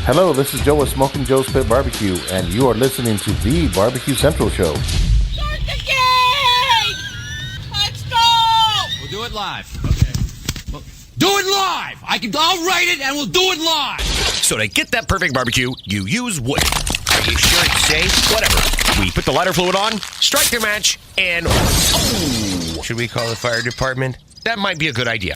Hello, this is Joe with Smoking Joe's Pit Barbecue, and you are listening to the Barbecue Central Show. Start the game! Let's go! We'll do it live. Okay. Well, do it live! I'll write it and we'll do it live! So to get that perfect barbecue, you use wood. Are you sure it's safe? Whatever. We put the lighter fluid on, strike the match, and... Oh! Should we call the fire department? That might be a good idea.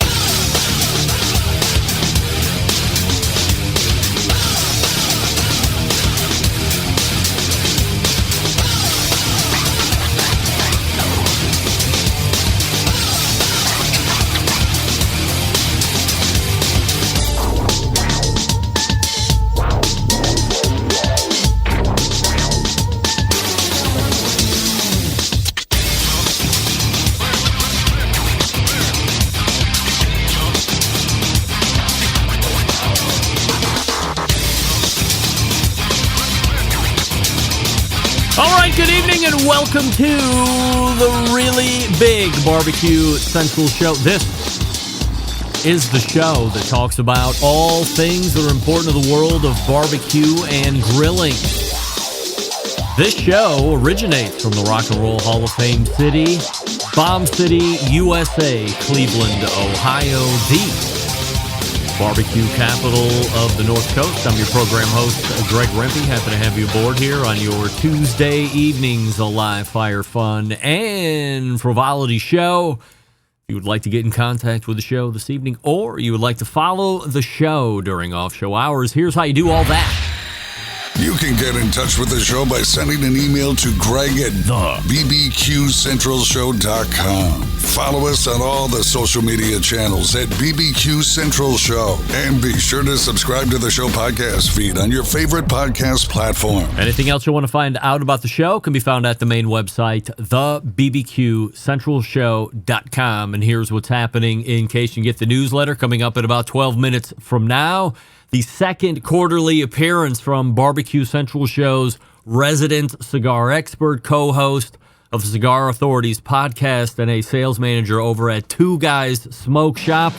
All right, good evening and welcome to the really big Barbecue Central Show. This is the show that talks about all things that are important to the world of barbecue and grilling. This show originates from the Rock and Roll Hall of Fame city, Bomb City, USA, Cleveland, Ohio, the barbecue capital of the North Coast. I'm your program host, Greg Rempe. Happy to have you aboard here on your Tuesday evenings, a live fire fun and frivolity show. If you would like to get in contact with the show this evening, or you would like to follow the show during off-show hours, here's how you do all that. You can get in touch with the show by sending an email to Greg at thebbqcentralshow.com. Follow us on all the social media channels at BBQ Central Show. And be sure to subscribe to the show podcast feed on your favorite podcast platform. Anything else you want to find out about the show can be found at the main website, thebbqcentralshow.com. And here's what's happening in case you get the newsletter coming up in about 12 minutes from now. The second quarterly appearance from Barbecue Central Show's resident cigar expert, co-host of the Cigar Authority's podcast, and a sales manager over at Two Guys Smoke Shop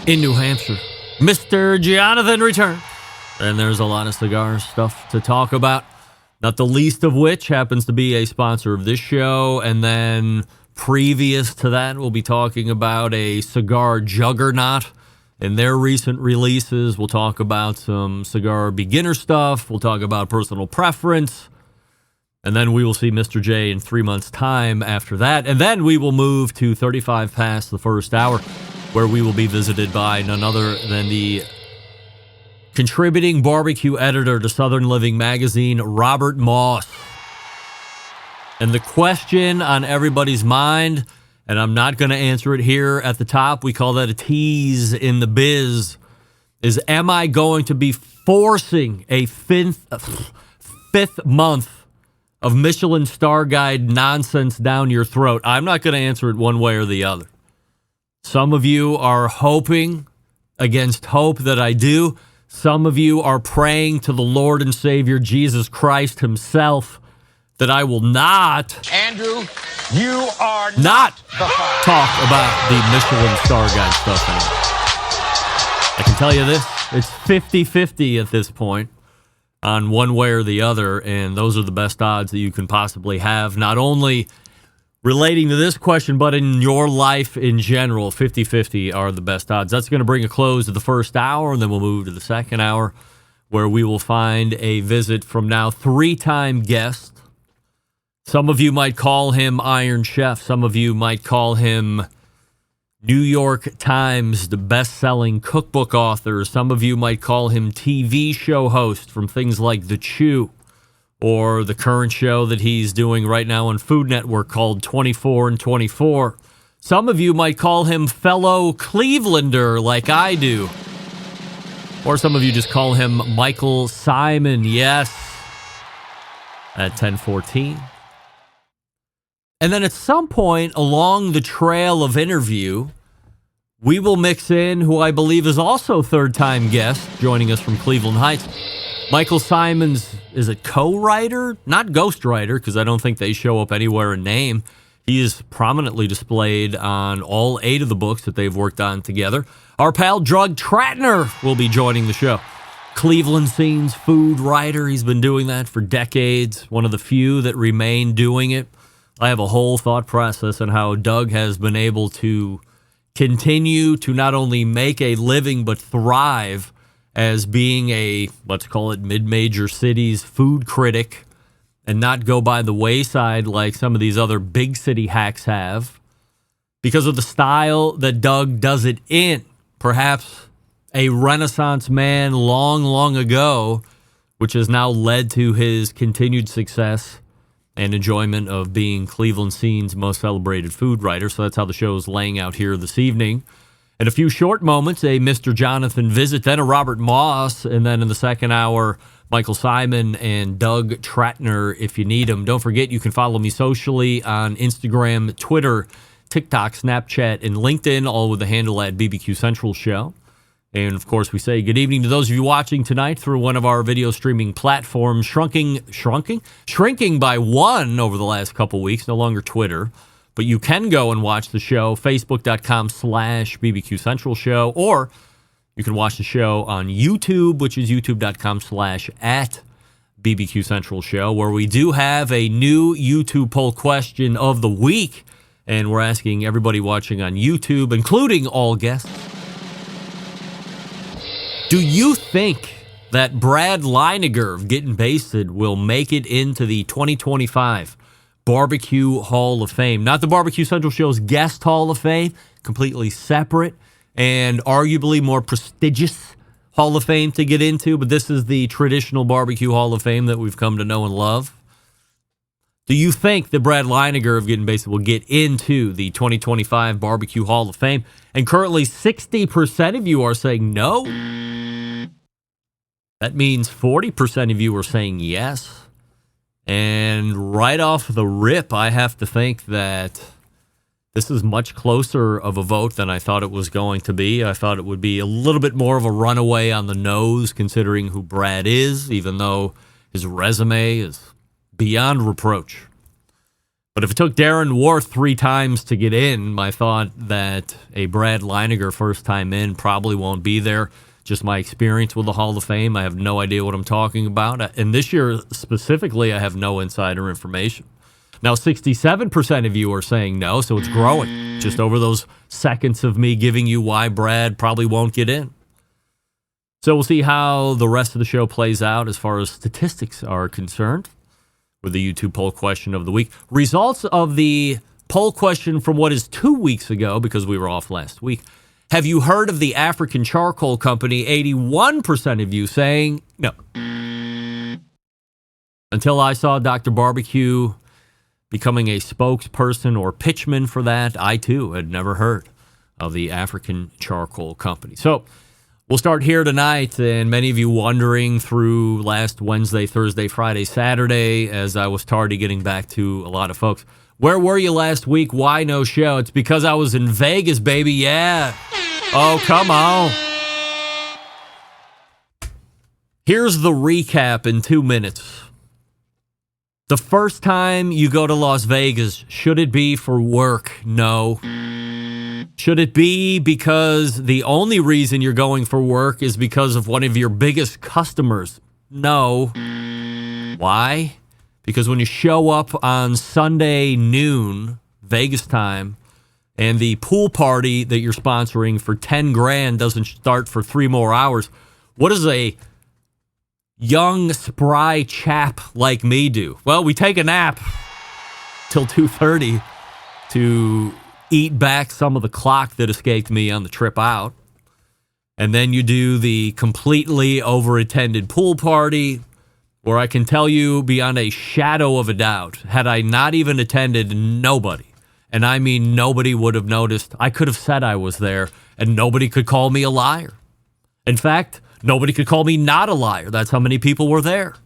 in New Hampshire. Mr. Jonathan returned. And there's a lot of cigar stuff to talk about, not the least of which happens to be a sponsor of this show. And then previous to that, we'll be talking about a cigar juggernaut in their recent releases. We'll talk about some cigar beginner stuff. We'll talk about personal preference. And then we will see Mr. J in 3 months' time after that. And then we will move to 35 past the first hour, where we will be visited by none other than the contributing barbecue editor to Southern Living magazine, Robert Moss. And the question on everybody's mind, and I'm not going to answer it here at the top, we call that a tease in the biz, is am I going to be forcing a fifth month of Michelin Star Guide nonsense down your throat? I'm not going to answer it one way or the other. Some of you are hoping against hope that I do. Some of you are praying to the Lord and Savior Jesus Christ himself that I will not, Andrew, you are not talk about the Michelin Star Guide stuff anymore. I can tell you this, it's 50-50 at this point on one way or the other, and those are the best odds that you can possibly have, not only relating to this question, but in your life in general. 50-50 are the best odds. That's going to bring a close to the first hour, and then we'll move to the second hour, where we will find a visit from now three-time guest. Some of you might call him Iron Chef. Some of you might call him New York Times, the best-selling cookbook author. Some of you might call him TV show host from things like The Chew, or the current show that he's doing right now on Food Network called 24 and 24. Some of you might call him fellow Clevelander like I do. Or some of you just call him Michael Simon, yes, at 10:14. And then at some point along the trail of interview, we will mix in who I believe is also third-time guest joining us from Cleveland Heights. Michael Simon's, is it co-writer? Not ghostwriter, because I don't think they show up anywhere in name. He is prominently displayed on all 8 of the books that they've worked on together. Our pal Drug Tratner will be joining the show Cleveland Scene's food writer. He's been doing that for decades. One of the few that remain doing it. I have a whole thought process on how Doug has been able to continue to not only make a living but thrive as being a, let's call it, mid-major cities food critic and not go by the wayside like some of these other big city hacks have because of the style that Doug does it in. Perhaps a Renaissance man long, long ago, which has now led to his continued success and enjoyment of being Cleveland Scene's most celebrated food writer. So that's how the show is laying out here this evening. In a few short moments, a Mr. Jonathan visit, then a Robert Moss, and then in the second hour, Michael Simon and Doug Tratner, if you need him. Don't forget, you can follow me socially on Instagram, Twitter, TikTok, Snapchat, and LinkedIn, all with the handle at BBQ Central Show. And, of course, we say good evening to those of you watching tonight through one of our video streaming platforms, shrinking by one over the last couple weeks, no longer Twitter. But you can go and watch the show, facebook.com/BBQ Central Show, or you can watch the show on YouTube, which is youtube.com/@BBQ Central Show, where we do have a new YouTube poll question of the week. And we're asking everybody watching on YouTube, including all guests, do you think that Brad Leiniger of Getting Basted will make it into the 2025 Barbecue Hall of Fame? Not the Barbecue Central Show's Guest Hall of Fame, completely separate and arguably more prestigious Hall of Fame to get into, but this is the traditional Barbecue Hall of Fame that we've come to know and love. Do you think that Brad Leiniger of Getting Basted will get into the 2025 Barbecue Hall of Fame? And currently 60% of you are saying no. That means 40% of you are saying yes. And right off the rip, I have to think that this is much closer of a vote than I thought it was going to be. I thought it would be a little bit more of a runaway on the nose, considering who Brad is, even though his resume is beyond reproach. But if it took Darren War 3 times to get in, I thought that a Brad Leiniger first time in probably won't be there. Just my experience with the Hall of Fame, I have no idea what I'm talking about. And this year specifically, I have no insider information. Now, 67% of you are saying no, so it's growing. Just over those seconds of me giving you why Brad probably won't get in. So we'll see how the rest of the show plays out as far as statistics are concerned with the YouTube poll question of the week. Results of the poll question from what is 2 weeks ago, because we were off last week. Have you heard of the African Charcoal Company? 81% of you saying no. Until I saw Dr. Barbecue becoming a spokesperson or pitchman for that, I too had never heard of the African Charcoal Company. So we'll start here tonight, and many of you wondering through last Wednesday, Thursday, Friday, Saturday, as I was tardy getting back to a lot of folks. Where were you last week? Why no show? It's because I was in Vegas, baby. Yeah. Oh, come on. Here's the recap in 2 minutes. The first time you go to Las Vegas, should it be for work? No. Should it be because the only reason you're going for work is because of one of your biggest customers? No. Why? Because when you show up on Sunday noon, Vegas time, and the pool party that you're sponsoring for 10 grand doesn't start for 3 more hours, what does a young, spry chap like me do? Well, we take a nap till 2:30 to eat back some of the clock that escaped me on the trip out. And then you do the completely overattended pool party, where I can tell you beyond a shadow of a doubt, had I not even attended, nobody, and I mean nobody, would have noticed. I could have said I was there, and nobody could call me a liar. In fact, nobody could call me not a liar. That's how many people were there.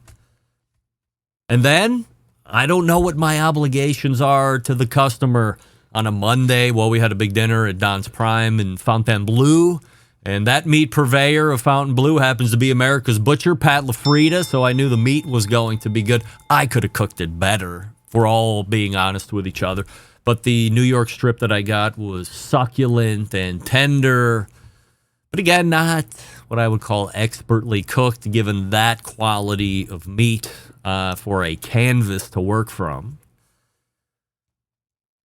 And then, I don't know what my obligations are to the customer on a Monday. Well, we had a big dinner at Don's Prime in Fontainebleau, and that meat purveyor of Fontainebleau happens to be America's Butcher, Pat LaFrida, so I knew the meat was going to be good. I could have cooked it better, if we're all being honest with each other. But the New York strip that I got was succulent and tender. But again, not what I would call expertly cooked, given that quality of meat for a canvas to work from.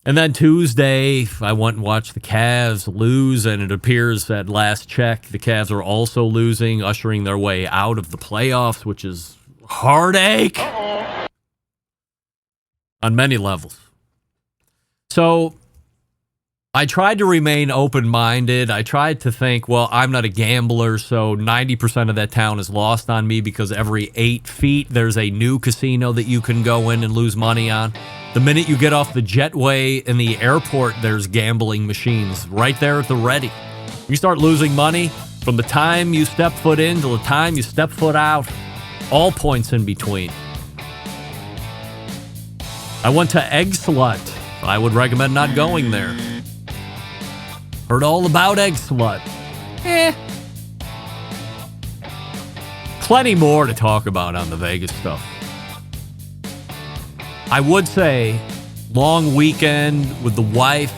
And then Tuesday, I went and watched the Cavs lose, and it appears at last check, the Cavs are also losing, ushering their way out of the playoffs, which is heartache on many levels. So I tried to remain open-minded. I tried to think, well, I'm not a gambler, so 90% of that town is lost on me because every 8 feet there's a new casino that you can go in and lose money on. The minute you get off the jetway in the airport, there's gambling machines right there at the ready. You start losing money from the time you step foot in to the time you step foot out, all points in between. I went to Egg Slut. I would recommend not going there. Heard all about Egg Slut. Plenty more to talk about on the Vegas stuff. I would say long weekend with the wife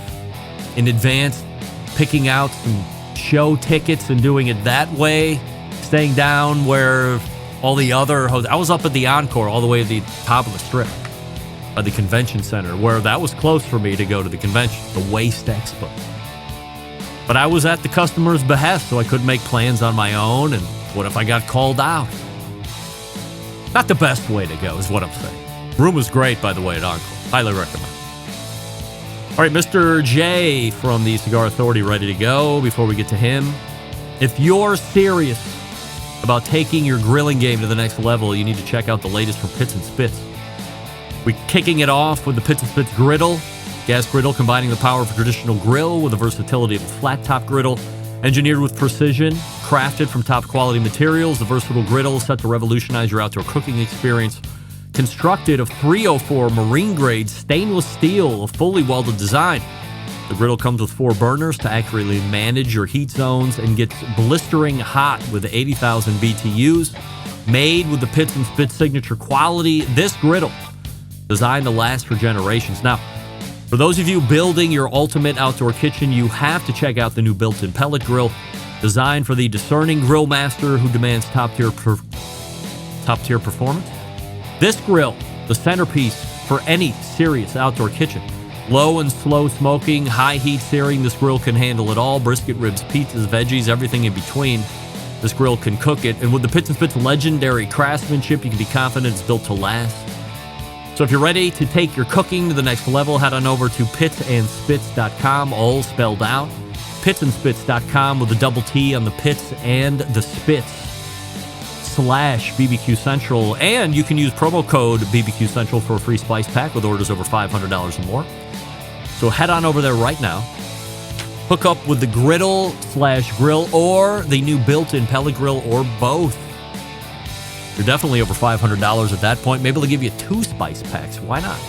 in advance, picking out some show tickets and doing it that way, staying down where all the other I was up at the Encore all the way at the top of the strip by the convention center, where that was close for me to go to the convention, the Waste Expo. But I was at the customer's behest, so I couldn't make plans on my own, and what if I got called out? Not the best way to go is what I'm saying. Room was great, by the way, at Encore. Highly recommend. All right, Mr. J from the Cigar Authority ready to go. Before we get to him, if you're serious about taking your grilling game to the next level, you need to check out the latest from Pits and Spits. We're kicking it off with the Pits and Spits griddle. Gas griddle combining the power of a traditional grill with the versatility of a flat top griddle. Engineered with precision, crafted from top quality materials, the versatile griddle is set to revolutionize your outdoor cooking experience. Constructed of 304 marine-grade stainless steel, a fully welded design. The griddle comes with 4 burners to accurately manage your heat zones and gets blistering hot with 80,000 BTUs. Made with the Pits and Spits signature quality, this griddle designed to last for generations. Now, for those of you building your ultimate outdoor kitchen, you have to check out the new built-in pellet grill, designed for the discerning grill master who demands top-tier performance. This grill, the centerpiece for any serious outdoor kitchen. Low and slow smoking, high heat searing, this grill can handle it all. Brisket, ribs, pizzas, veggies, everything in between. This grill can cook it. And with the Pits and Spits legendary craftsmanship, you can be confident it's built to last. So if you're ready to take your cooking to the next level, head on over to pitsandspits.com, all spelled out. Pitsandspits.com with a double T on the Pits and the Spits. /BBQ Central, and you can use promo code BBQ Central for a free spice pack with orders over $500 or more. So head on over there right now. Hook up with the griddle/grill or the new built-in pellet grill, or both. You're definitely over $500 at that point. Maybe they'll give you 2 spice packs. Why not?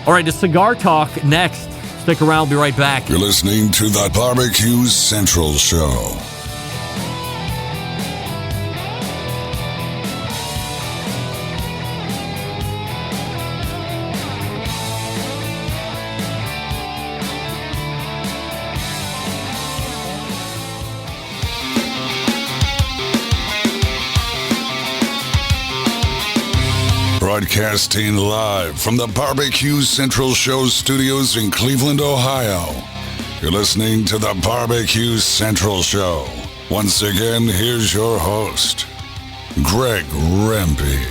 All right, the Cigar Talk next. Stick around. We'll be right back. You're listening to the Barbecue Central Show. Broadcasting live from the Barbecue Central Show studios in Cleveland, Ohio. You're listening to the Barbecue Central Show. Once again, here's your host, Greg Rempe.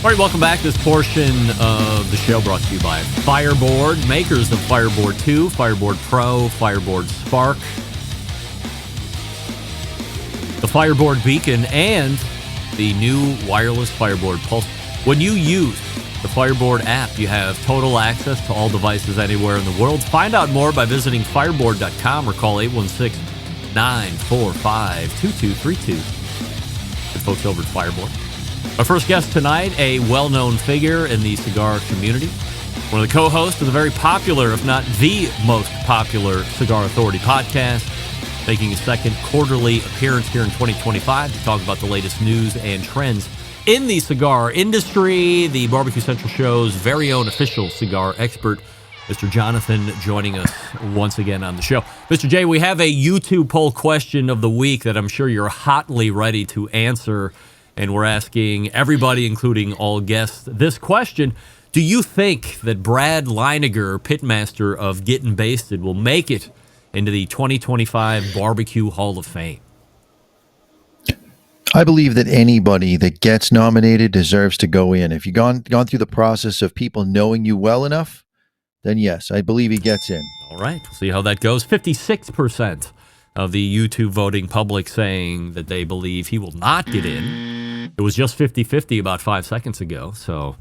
All right, welcome back. This portion of the show brought to you by Fireboard, makers of Fireboard 2, Fireboard Pro, Fireboard Spark, the Fireboard Beacon, and the new wireless Fireboard Pulse. When you use the Fireboard app, you have total access to all devices anywhere in the world. Find out more by visiting fireboard.com or call 816-945-2232. Good folks over at Fireboard. Our first guest tonight, a well-known figure in the cigar community. One of the co-hosts of the very popular, if not the most popular, Cigar Authority podcast. Making a second quarterly appearance here in 2025 to talk about the latest news and trends in the cigar industry. The Barbecue Central Show's very own official cigar expert. Mr. Jonathan joining us once again on the show. Mr. J, we have a YouTube poll question of the week that I'm sure you're hotly ready to answer. And we're asking everybody, including all guests, this question. Do you think that Brad Leiniger, pitmaster of Getting Basted, will make it into the 2025 Barbecue Hall of Fame? I believe that anybody that gets nominated deserves to go in. If you've gone through the process of people knowing you well enough, then yes, I believe he gets in. All right, we'll see how that goes. 56% of the YouTube voting public saying that they believe he will not get in. It was just 50-50 about 5 seconds ago, so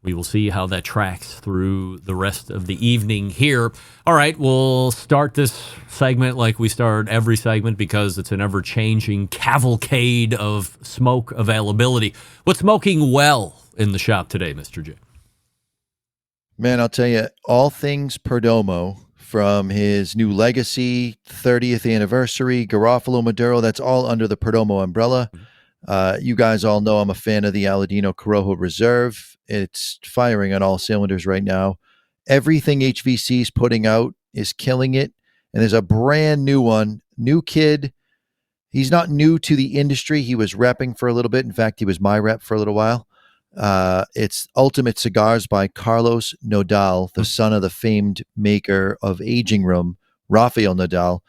we will see how that tracks through the rest of the evening here. All right, we'll start this segment like we start every segment because it's an ever-changing cavalcade of smoke availability. What's smoking well in the shop today, Mr. J? Man, I'll tell you, all things Perdomo, from his new Legacy, 30th anniversary, Garofalo Maduro, that's all under the Perdomo umbrella. You guys all know I'm a fan of the Aladino Corojo Reserve. It's firing on all cylinders right now. Everything HVC's putting out is killing it. And there's a brand new one, new kid. He's not new to the industry. He was repping for a little bit. In fact, he was my rep for a little while. It's Ultimate Cigars by Carlos Nodal, the son of the famed maker of Aging Room, Rafael Nodal.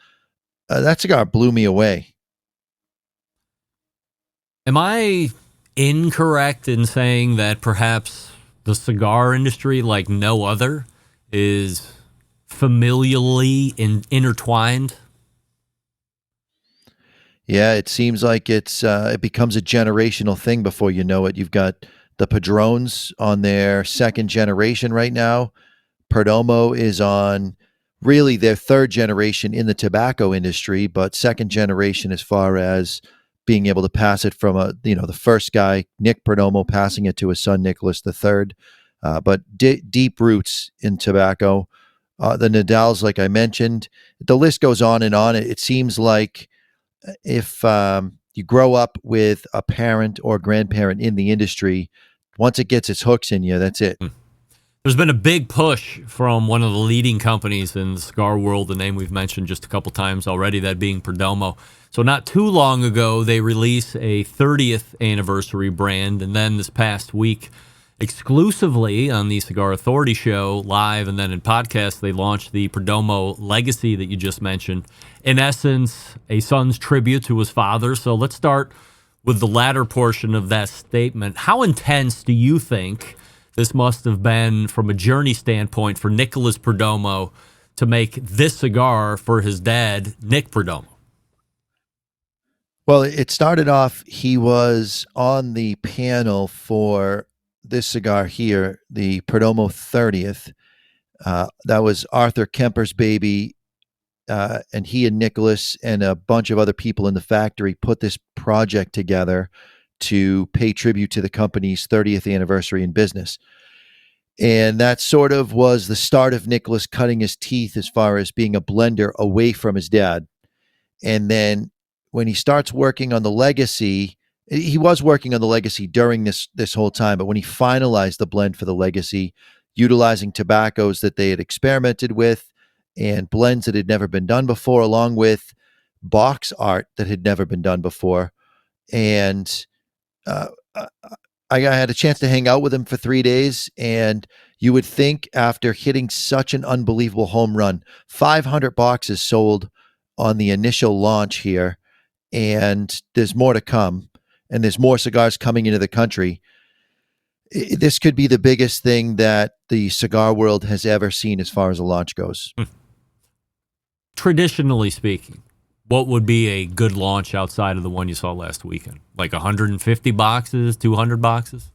That cigar blew me away. Am I incorrect in saying that perhaps the cigar industry, like no other, is familially intertwined? Yeah, it seems like it becomes a generational thing before you know it. You've got the Padrones on their second generation right now. Perdomo is on really their third generation in the tobacco industry, but second generation as far as being able to pass it from the first guy, Nick Perdomo, passing it to his son, Nicholas III. But deep roots in tobacco. The Nadals, like I mentioned, the list goes on and on. It seems like if you grow up with a parent or grandparent in the industry, once it gets its hooks in you, that's it. There's been a big push from one of the leading companies in the cigar world, the name we've mentioned just a couple times already, that being Perdomo. So not too long ago, they released a 30th anniversary brand, and then this past week, exclusively on the Cigar Authority show, live and then in podcast, they launched the Perdomo Legacy that you just mentioned. In essence, a son's tribute to his father. So let's start with the latter portion of that statement. How intense do you think this must have been from a journey standpoint for Nicholas Perdomo to make this cigar for his dad, Nick Perdomo? Well, it started off, he was on the panel for this cigar here, the Perdomo 30th. That was Arthur Kemper's baby, and he and Nicholas and a bunch of other people in the factory put this project together to pay tribute to the company's 30th anniversary in business. And that sort of was the start of Nicholas cutting his teeth as far as being a blender away from his dad. And then when he starts working on the Legacy, he was working on the Legacy during this whole time, but when he finalized the blend for the Legacy, utilizing tobaccos that they had experimented with and blends that had never been done before, along with box art that had never been done before. And I had a chance to hang out with him for 3 days, and you would think after hitting such an unbelievable home run, 500 boxes sold on the initial launch here, and there's more to come, and there's more cigars coming into the country. This could be the biggest thing that the cigar world has ever seen as far as a launch goes. Traditionally speaking, what would be a good launch outside of the one you saw last weekend? Like 150 boxes, 200 boxes?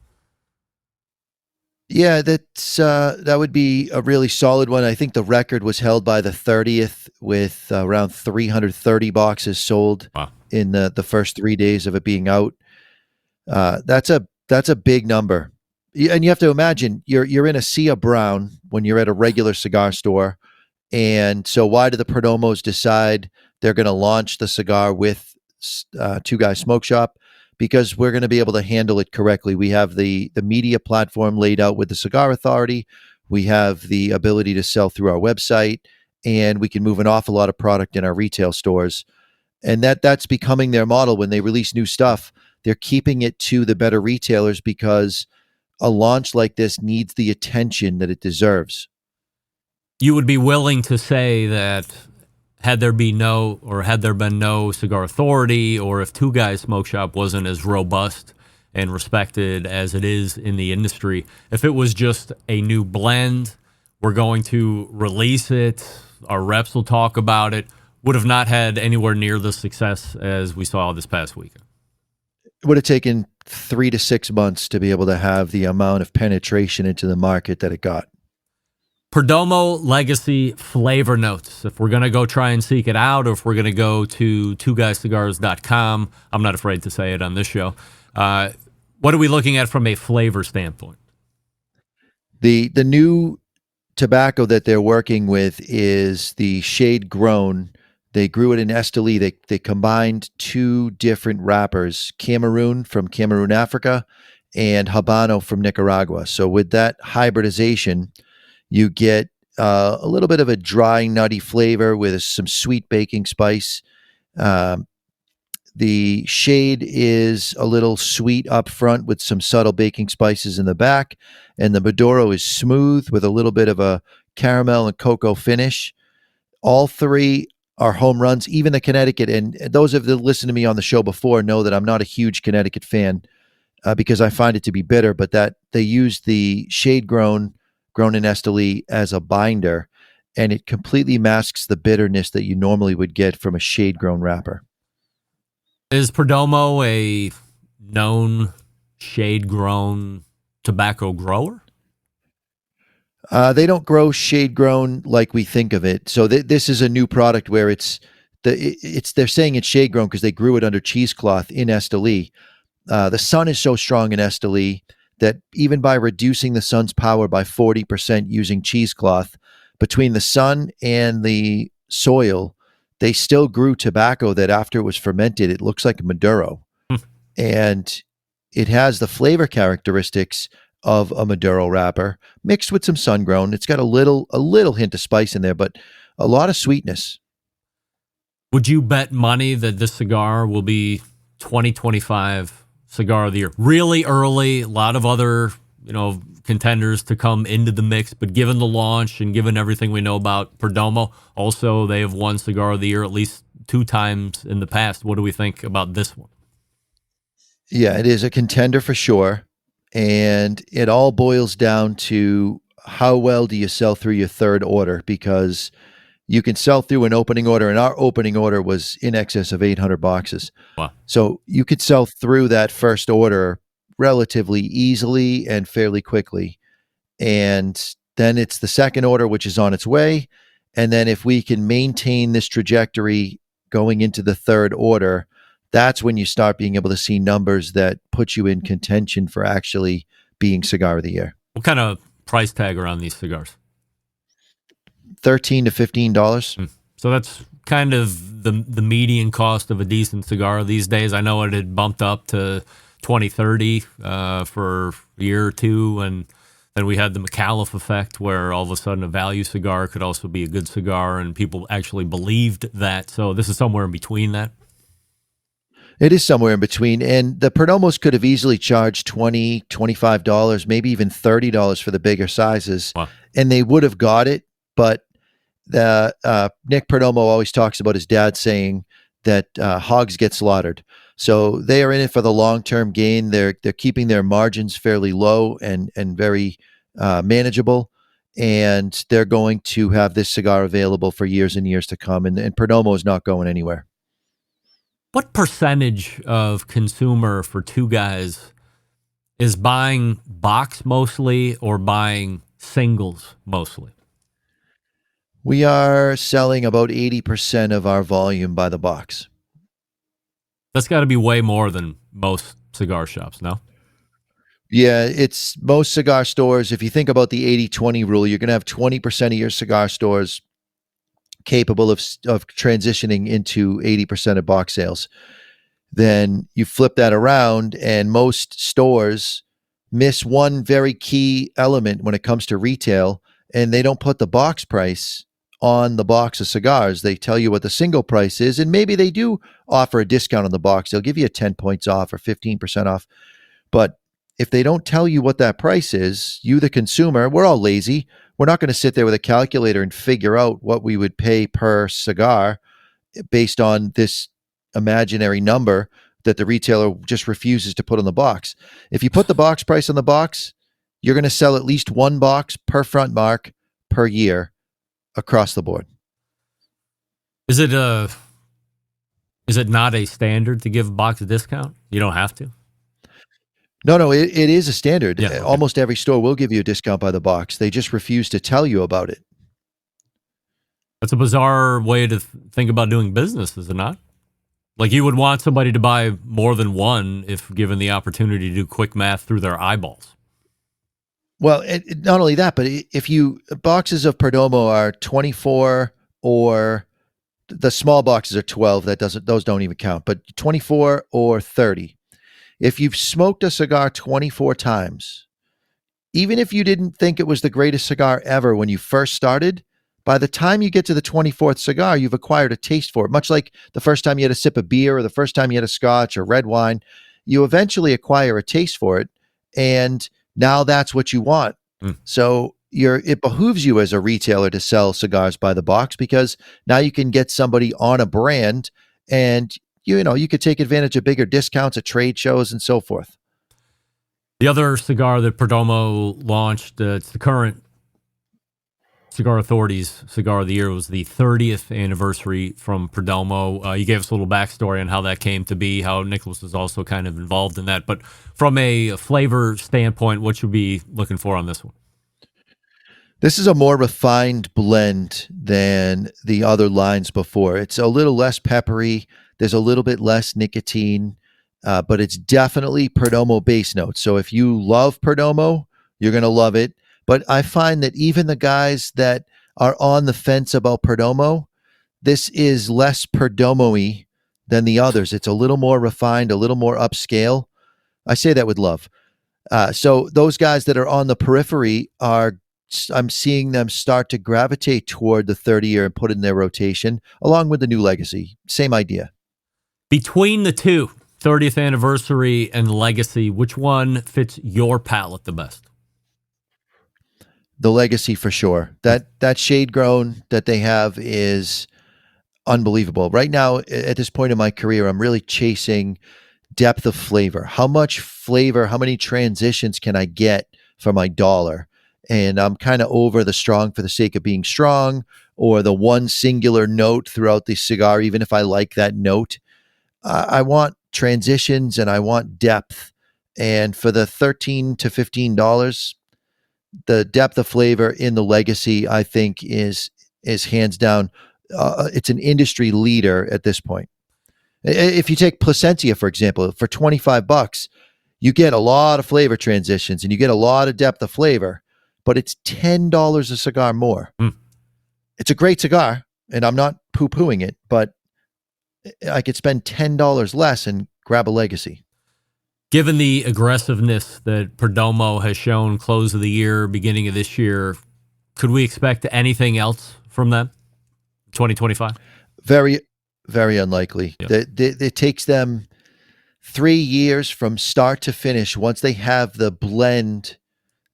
Yeah, that would be a really solid one. I think the record was held by the 30th with around 330 boxes sold in the first 3 days of it being out. That's a big number. And you have to imagine you're in a sea of brown when you're at a regular cigar store. And so why do the Perdomos decide they're going to launch the cigar with Two Guys Smoke Shop? Because we're going to be able to handle it correctly. We have the media platform laid out with the Cigar Authority. We have the ability to sell through our website, and we can move an awful lot of product in our retail stores. And that's becoming their model. When they release new stuff, they're keeping it to the better retailers because a launch like this needs the attention that it deserves. You would be willing to say that had there been no Cigar Authority, or if Two Guys Smoke Shop wasn't as robust and respected as it is in the industry, if it was just a new blend, we're going to release it, our reps will talk about it, would have not had anywhere near the success as we saw this past weekend. It would have taken 3 to 6 months to be able to have the amount of penetration into the market that it got. Perdomo Legacy Flavor Notes. If we're going to go try and seek it out, or if we're going to go to twoguyscigars.com, I'm not afraid to say it on this show. What are we looking at from a flavor standpoint? The new tobacco that they're working with is the shade grown. They grew it in Esteli. They combined 2 different wrappers, Cameroon from Cameroon, Africa, and Habano from Nicaragua. So with that hybridization, you get a little bit of a dry, nutty flavor with some sweet baking spice. The shade is a little sweet up front with some subtle baking spices in the back. And the Maduro is smooth with a little bit of a caramel and cocoa finish. All 3 are home runs, even the Connecticut. And those of you that listened to me on the show before know that I'm not a huge Connecticut fan because I find it to be bitter, but that they use the shade grown in Esteli as a binder, and it completely masks the bitterness that you normally would get from a shade grown wrapper. Is Perdomo a known shade grown tobacco grower? They don't grow shade grown like we think of it. So this is a new product where they're saying it's shade grown because they grew it under cheesecloth in Esteli. The sun is so strong in Esteli that even by reducing the sun's power by 40% using cheesecloth, between the sun and the soil, they still grew tobacco that after it was fermented, it looks like Maduro. And it has the flavor characteristics of a Maduro wrapper mixed with some sun grown. It's got a little hint of spice in there, but a lot of sweetness. Would you bet money that this cigar will be 2025 Cigar of the Year? Really early, a lot of other, contenders to come into the mix, but given the launch and given everything we know about Perdomo, also they have won Cigar of the Year at least 2 times in the past. What do we think about this one? Yeah, it is a contender for sure. And it all boils down to how well do you sell through your third order, because you can sell through an opening order, and our opening order was in excess of 800 boxes. Wow. So you could sell through that first order relatively easily and fairly quickly. And then it's the second order, which is on its way. And then if we can maintain this trajectory going into the third order, that's when you start being able to see numbers that put you in contention for actually being Cigar of the Year. What kind of price tag are on these cigars? $13 to $15. So that's kind of the median cost of a decent cigar these days. I know it had bumped up to $20, $30 for a year or two, and then we had the McAuliffe effect where all of a sudden a value cigar could also be a good cigar, and people actually believed that. So this is somewhere in between that. It is somewhere in between. And the Perdomos could have easily charged $20, $25, maybe even $30 for the bigger sizes. Wow. And they would have got it. But Nick Perdomo always talks about his dad saying that hogs get slaughtered. So they are in it for the long-term gain. They're keeping their margins fairly low and very manageable. And they're going to have this cigar available for years and years to come. And Perdomo is not going anywhere. What percentage of consumer for Two Guys is buying box mostly or buying singles mostly? We are selling about 80% of our volume by the box. That's got to be way more than most cigar shops, no? Yeah, it's most cigar stores. If you think about the 80-20 rule, you're going to have 20% of your cigar stores capable of transitioning into 80% of box sales. Then you flip that around, and most stores miss one very key element when it comes to retail, and they don't put the box price on the box of cigars. They tell you what the single price is, and maybe they do offer a discount on the box. They'll give you a 10 points off or 15% off. But if they don't tell you what that price is, you, the consumer, we're all lazy. We're not going to sit there with a calculator and figure out what we would pay per cigar based on this imaginary number that the retailer just refuses to put on the box. If you put the box price on the box, you're going to sell at least one box per front mark per year across the board. Is it not a standard to give a box a discount? You don't have to. No, it is a standard. Yeah, okay. Almost every store will give you a discount by the box. They just refuse to tell you about it. That's a bizarre way to think about doing business, is it not? Like, you would want somebody to buy more than one if given the opportunity to do quick math through their eyeballs. Well, not only that, but if boxes of Perdomo are 24, or the small boxes are 12, those don't even count, but 24 or 30. If you've smoked a cigar 24 times, even if you didn't think it was the greatest cigar ever when you first started, by the time you get to the 24th cigar, you've acquired a taste for it. Much like the first time you had a sip of beer or the first time you had a scotch or red wine, you eventually acquire a taste for it. And now that's what you want. So it behooves you as a retailer to sell cigars by the box, because now you can get somebody on a brand, and you could take advantage of bigger discounts at trade shows and so forth. The other cigar that Perdomo launched, it's the current Cigar Authority's Cigar of the Year, was the 30th anniversary from Perdomo. You gave us a little backstory on how that came to be, how Nicholas was also kind of involved in that. But from a flavor standpoint, what should we be looking for on this one? This is a more refined blend than the other lines before. It's a little less peppery. There's a little bit less nicotine, but it's definitely Perdomo base notes. So if you love Perdomo, you're going to love it. But I find that even the guys that are on the fence about Perdomo, this is less Perdomo-y than the others. It's a little more refined, a little more upscale. I say that with love. So those guys that are on the periphery I'm seeing them start to gravitate toward the 30-year and put it in their rotation, along with the new legacy. Same idea. Between the two, 30th anniversary and legacy, which one fits your palate the best? The legacy for sure. That shade grown that they have is unbelievable. Right now, at this point in my career, I'm really chasing depth of flavor. How much flavor, how many transitions can I get for my dollar? And I'm kind of over the strong for the sake of being strong, or the one singular note throughout the cigar, even if I like that note. I want transitions and I want depth. And for the $13 to $15, the depth of flavor in the legacy, I think, is hands down. It's an industry leader at this point. If you take Placencia, for example, for $25, you get a lot of flavor transitions and you get a lot of depth of flavor, but it's $10 a cigar more. It's a great cigar, and I'm not poo-pooing it, but I could spend $10 less and grab a legacy. Given the aggressiveness that Perdomo has shown close of the year, beginning of this year, could we expect anything else from them 2025? Very, very unlikely. Yep. It takes them 3 years from start to finish, once they have the blend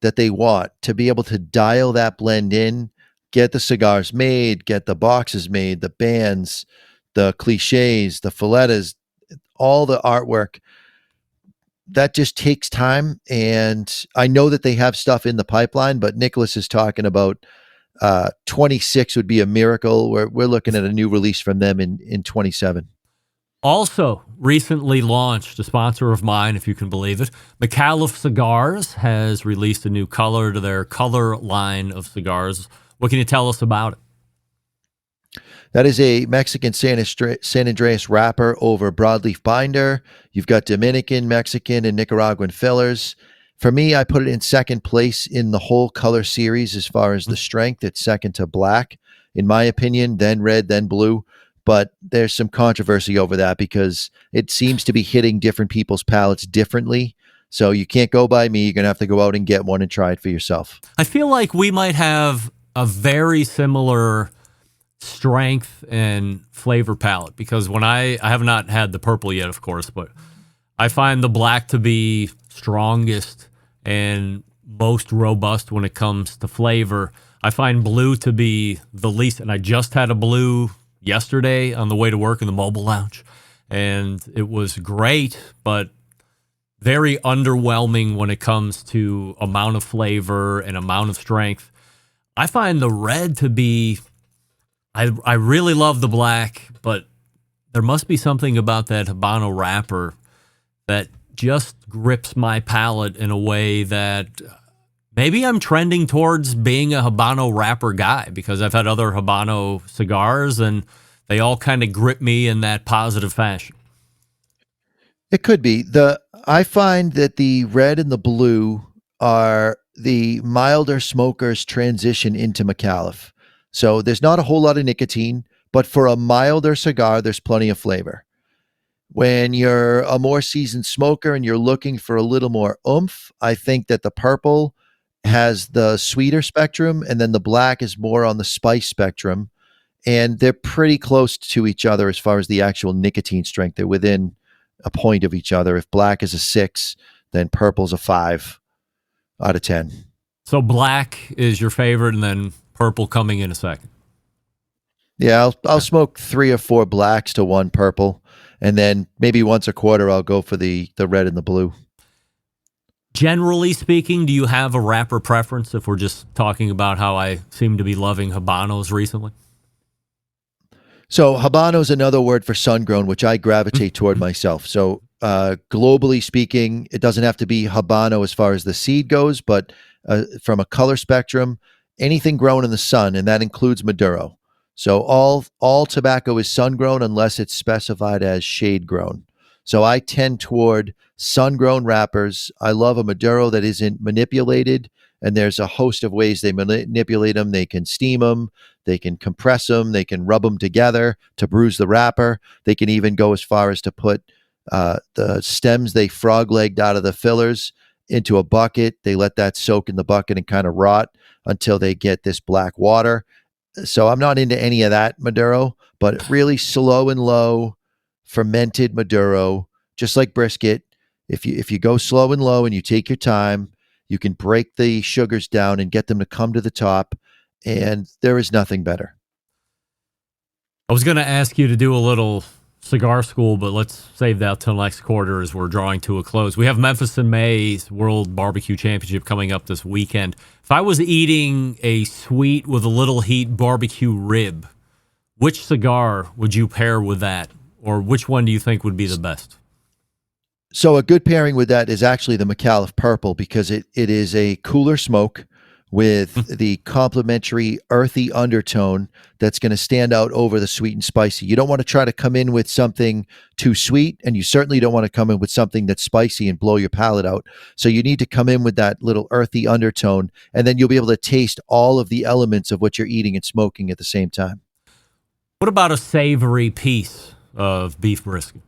that they want, to be able to dial that blend in, get the cigars made, get the boxes made, the bands, the cliches, the follettas, all the artwork. That just takes time. And I know that they have stuff in the pipeline, but Nicholas is talking about 26 would be a miracle. We're looking at a new release from them in 27. Also recently launched, a sponsor of mine, if you can believe it, McAuliffe Cigars has released a new color to their color line of cigars. What can you tell us about it? That is a Mexican San Andreas wrapper over broadleaf binder. You've got Dominican, Mexican, and Nicaraguan fillers. For me, I put it in second place in the whole color series as far as the strength. It's second to black, in my opinion, then red, then blue. But there's some controversy over that because it seems to be hitting different people's palates differently. So you can't go by me. You're going to have to go out and get one and try it for yourself. I feel like we might have a very similar strength and flavor palette because when I have not had the purple yet, of course, but I find the black to be strongest and most robust when it comes to flavor. I find blue to be the least, and I just had a blue yesterday on the way to work in the mobile lounge, and it was great, but very underwhelming when it comes to amount of flavor and amount of strength. I find the red to be, I really love the black, but there must be something about that Habano wrapper that just grips my palate in a way that maybe I'm trending towards being a Habano wrapper guy because I've had other Habano cigars and they all kind of grip me in that positive fashion. It could be. I find that the red and the blue are the milder smokers transition into McAuliffe. So there's not a whole lot of nicotine, but for a milder cigar, there's plenty of flavor. When you're a more seasoned smoker and you're looking for a little more oomph, I think that the purple has the sweeter spectrum and then the black is more on the spice spectrum. And they're pretty close to each other as far as the actual nicotine strength. They're within a point of each other. If black is a 6, then purple's a 5 out of 10. So black is your favorite and then purple coming in a second. Yeah, I'll smoke 3 or 4 blacks to 1 purple. And then maybe once a quarter, I'll go for the red and the blue. Generally speaking, do you have a wrapper preference if we're just talking about how I seem to be loving Habanos recently? So Habano is another word for sun-grown, which I gravitate toward myself. So globally speaking, it doesn't have to be Habano as far as the seed goes, but from a color spectrum, anything grown in the sun, and that includes Maduro. So all tobacco is sun-grown unless it's specified as shade-grown. So I tend toward sun-grown wrappers. I love a Maduro that isn't manipulated, and there's a host of ways they manipulate them. They can steam them, they can compress them, they can rub them together to bruise the wrapper. They can even go as far as to put the stems they frog-legged out of the fillers into a bucket. They let that soak in the bucket and kind of rot until they get this black water. So I'm not into any of that Maduro, but really slow and low fermented Maduro, just like brisket. If you go slow and low and you take your time, you can break the sugars down and get them to come to the top, and there is nothing better. I was going to ask you to do a little cigar school, but let's save that till next quarter as we're drawing to a close. We have Memphis in May's World Barbecue Championship coming up this weekend. If I was eating a sweet with a little heat barbecue rib, which cigar would you pair with that? Or which one do you think would be the best? So a good pairing with that is actually the McAuliffe Purple because it is a cooler smoke with the complementary earthy undertone that's going to stand out over the sweet and spicy. You don't want to try to come in with something too sweet, and you certainly don't want to come in with something that's spicy and blow your palate out. So you need to come in with that little earthy undertone, and then you'll be able to taste all of the elements of what you're eating and smoking at the same time. What about a savory piece of beef brisket?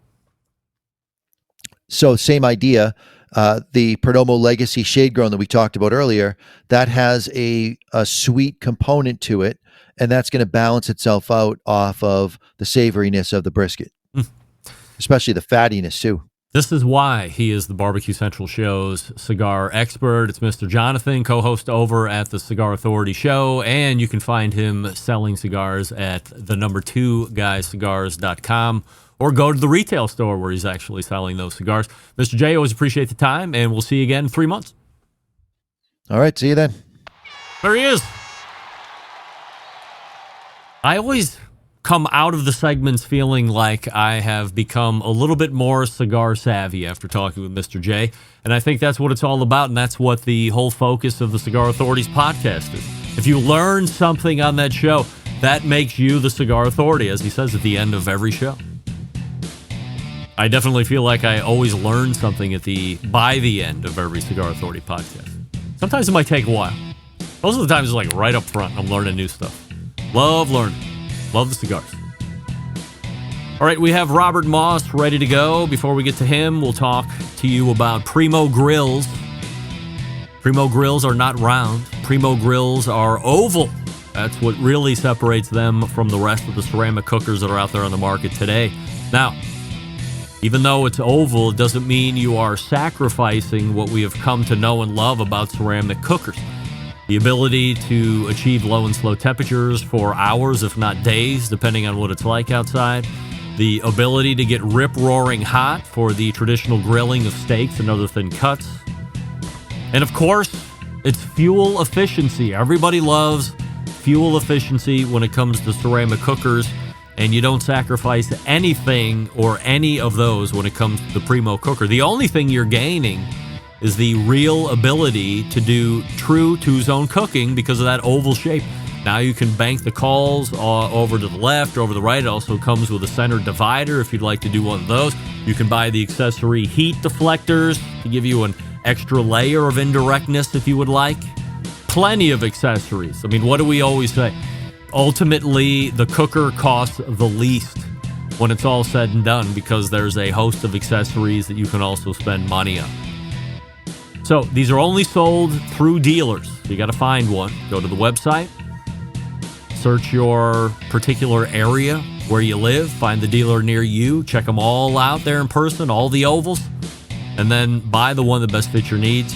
So same idea. The Perdomo Legacy Shade Grown that we talked about earlier, that has a sweet component to it, and that's going to balance itself out off of the savoriness of the brisket, especially the fattiness too. This is why he is the Barbecue Central Show's cigar expert. It's Mr. Jonathan, co-host over at the Cigar Authority Show, and you can find him selling cigars at the number2guyscigars.com. Or go to the retail store where he's actually selling those cigars. Mr. J, always appreciate the time, and we'll see you again in 3 months. All right, see you then. There he is. I always come out of the segments feeling like I have become a little bit more cigar savvy after talking with Mr. J, and I think that's what it's all about, and that's what the whole focus of the Cigar Authority's podcast is. If you learn something on that show, that makes you the Cigar Authority, as he says at the end of every show. I definitely feel like I always learn something by the end of every Cigar Authority podcast. Sometimes it might take a while. Most of the times it's like right up front. I'm learning new stuff. Love learning. Love the cigars. All right, we have Robert Moss ready to go. Before we get to him, we'll talk to you about Primo grills. Primo grills are not round. Primo grills are oval. That's what really separates them from the rest of the ceramic cookers that are out there on the market today. Now, even though it's oval, it doesn't mean you are sacrificing what we have come to know and love about ceramic cookers. The ability to achieve low and slow temperatures for hours, if not days, depending on what it's like outside. The ability to get rip-roaring hot for the traditional grilling of steaks and other thin cuts. And of course, it's fuel efficiency. Everybody loves fuel efficiency when it comes to ceramic cookers, and you don't sacrifice anything or any of those when it comes to the Primo cooker. The only thing you're gaining is the real ability to do true two-zone cooking because of that oval shape. Now you can bank the calls over to the left, over the right. It also comes with a center divider if you'd like to do one of those. You can buy the accessory heat deflectors to give you an extra layer of indirectness if you would like. Plenty of accessories. I mean, what do we always say? Ultimately, the cooker costs the least when it's all said and done because there's a host of accessories that you can also spend money on. So these are only sold through dealers. You got to find one. Go to the website. Search your particular area where you live. Find the dealer near you. Check them all out there in person, all the ovals. And then buy the one that best fits your needs.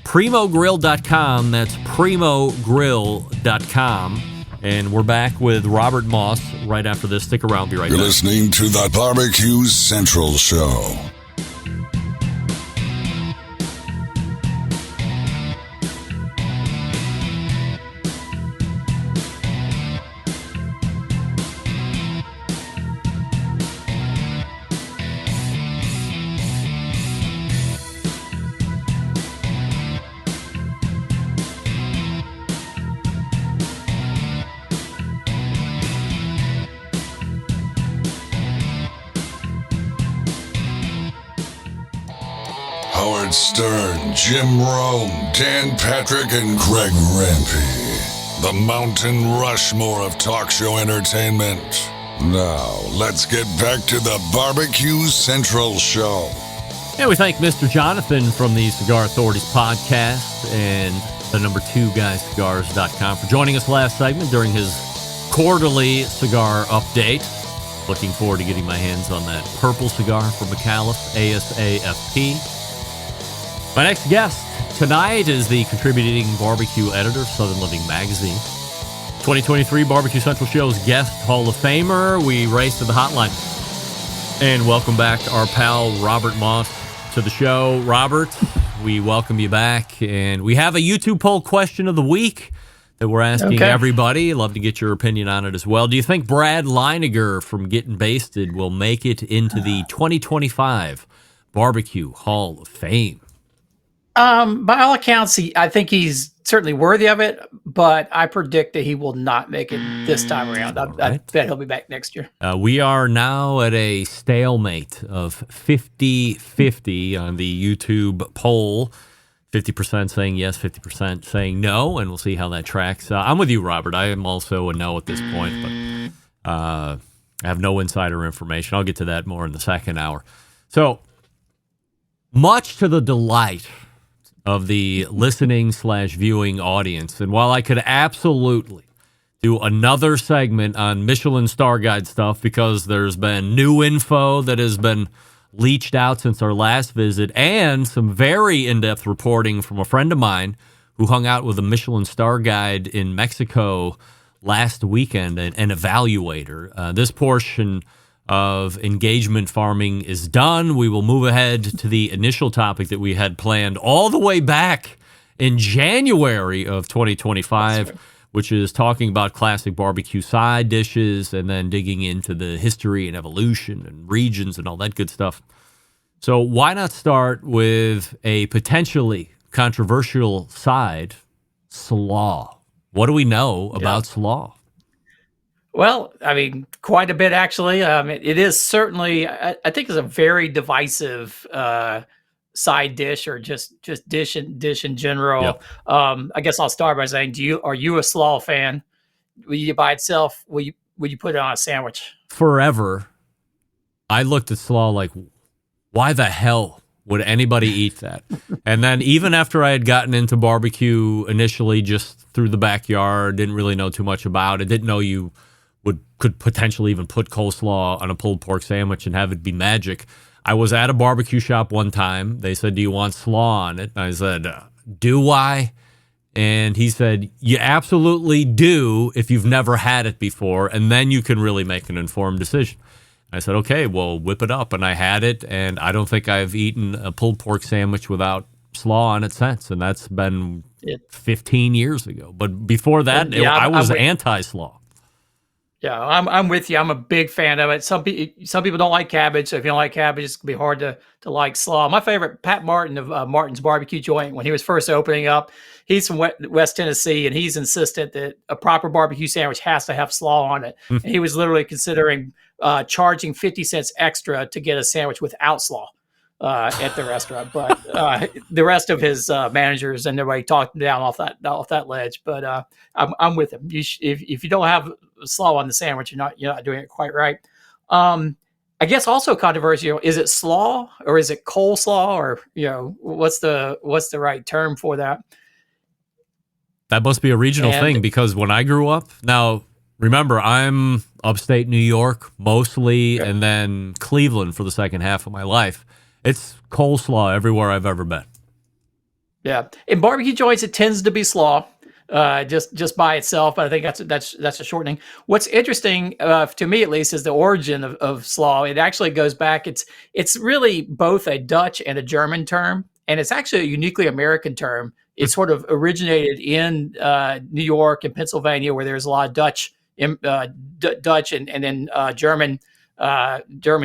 PrimoGrill.com. That's PrimoGrill.com. And we're back with Robert Moss right after this. Stick around. Be right back. You're listening to the Barbecue Central Show. Howard Stern, Jim Rome, Dan Patrick, and Greg Rempe. The Mountain Rushmore of talk show entertainment. Now, let's get back to the Barbecue Central Show. And we thank Mr. Jonathan from the Cigar Authorities podcast and the number2guyscigars.com for joining us last segment during his quarterly cigar update. Looking forward to getting my hands on that purple cigar from McAuliffe, ASAFP. My next guest tonight is the contributing barbecue editor of Southern Living Magazine. 2023 Barbecue Central Show's guest Hall of Famer. We race to the hotline. And welcome back to our pal Robert Moss to the show. Robert, we welcome you back. And we have a YouTube poll question of the week that we're asking everybody. Love to get your opinion on it as well. Do you think Brad Leiniger from Getting Basted will make it into the 2025 Barbecue Hall of Fame? By all accounts, I think he's certainly worthy of it, but I predict that he will not make it this time around. I bet he'll be back next year. We are now at a stalemate of 50-50 on the YouTube poll. 50% saying yes, 50% saying no, and we'll see how that tracks. I'm with you, Robert. I am also a no at this point, but I have no insider information. I'll get to that more in the second hour. So, much to the delight of the listening/viewing audience, and while I could absolutely do another segment on Michelin Star Guide stuff because there's been new info that has been leached out since our last visit and some very in-depth reporting from a friend of mine who hung out with a Michelin Star Guide in Mexico last weekend, an evaluator. This portion of engagement farming is done. We will move ahead to the initial topic that we had planned all the way back in January of 2025, which is talking about classic barbecue side dishes and then digging into the history and evolution and regions and all that good stuff. So why not start with a potentially controversial side, slaw? What do we know about slaw? Well, I mean, quite a bit, actually. It is certainly, I think it's a very divisive side dish or just dish in general. Yep. I guess I'll start by saying, are you a slaw fan? Will you by itself? Will you put it on a sandwich? Forever. I looked at Slaw like, why the hell would anybody eat that? And then even after I had gotten into barbecue initially just through the backyard, didn't really know too much about it, didn't know you could potentially even put coleslaw on a pulled pork sandwich and have it be magic. I was at a barbecue shop one time. They said, do you want slaw on it? And I said, do I? And he said, you absolutely do if you've never had it before, and then you can really make an informed decision. I said, okay, well, whip it up. And I had it, and I don't think I've eaten a pulled pork sandwich without slaw on it since, and that's been 15 years ago. But before that, I was anti-slaw. Yeah, I'm with you. I'm a big fan of it. Some people don't like cabbage, so if you don't like cabbage, it's gonna be hard to like slaw. My favorite, Pat Martin of Martin's Barbecue Joint, when he was first opening up, he's from West Tennessee, and he's insistent that a proper barbecue sandwich has to have slaw on it. And he was literally considering charging 50 cents extra to get a sandwich without slaw at the restaurant. But the rest of his managers and everybody talked him down off that ledge. But I'm with him. If you don't have slaw on the sandwich, you're not doing it quite right. I guess also controversial. Is it slaw or is it coleslaw, or what's the right term for that? That must be a regional thing, because when I grew up, now remember, I'm upstate New York mostly, and then Cleveland for the second half of my life. It's coleslaw everywhere I've ever been. Yeah, in barbecue joints, it tends to be slaw. Just by itself, but I think that's a shortening. What's interesting to me, at least, is the origin of slaw. It actually goes back. It's really both a Dutch and a German term, and it's actually a uniquely American term. It sort of originated in New York and Pennsylvania, where there's a lot of Dutch and then German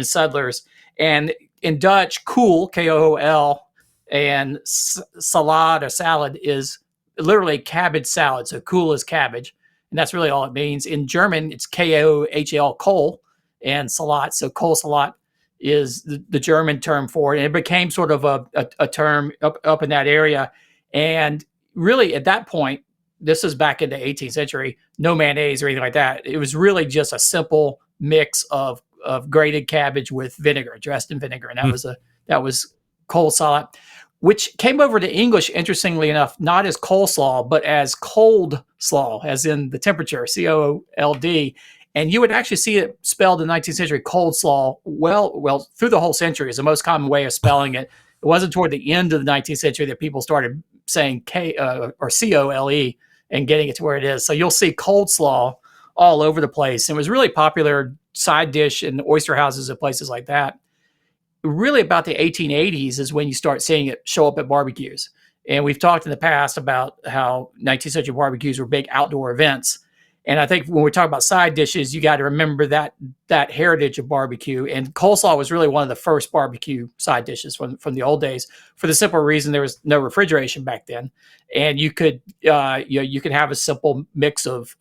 settlers. And in Dutch, kool, K-O-O-L, and salad is literally cabbage salad. So kool is cabbage, and that's really all it means. In German, it's K-O-H-L, Kohl, and salat. So Kohl salat is the German term for it. And it became sort of a term up in that area. And really at that point, this is back in the 18th century, no mayonnaise or anything like that. It was really just a simple mix of grated cabbage with vinegar, dressed in vinegar. And that was Kohl salat, which came over to English, interestingly enough, not as coleslaw, but as cold slaw, as in the temperature, C-O-L-D. And you would actually see it spelled in the 19th century, cold slaw, well, through the whole century is the most common way of spelling it. It wasn't toward the end of the 19th century that people started saying K or C-O-L-E and getting it to where it is. So you'll see cold slaw all over the place. And it was really popular side dish in oyster houses and places like that. Really about the 1880s is when you start seeing it show up at barbecues. And we've talked in the past about how 19th century barbecues were big outdoor events. And I think when we're talking about side dishes, you got to remember that heritage of barbecue. And coleslaw was really one of the first barbecue side dishes from the old days, for the simple reason there was no refrigeration back then. And you could you could have a simple mix of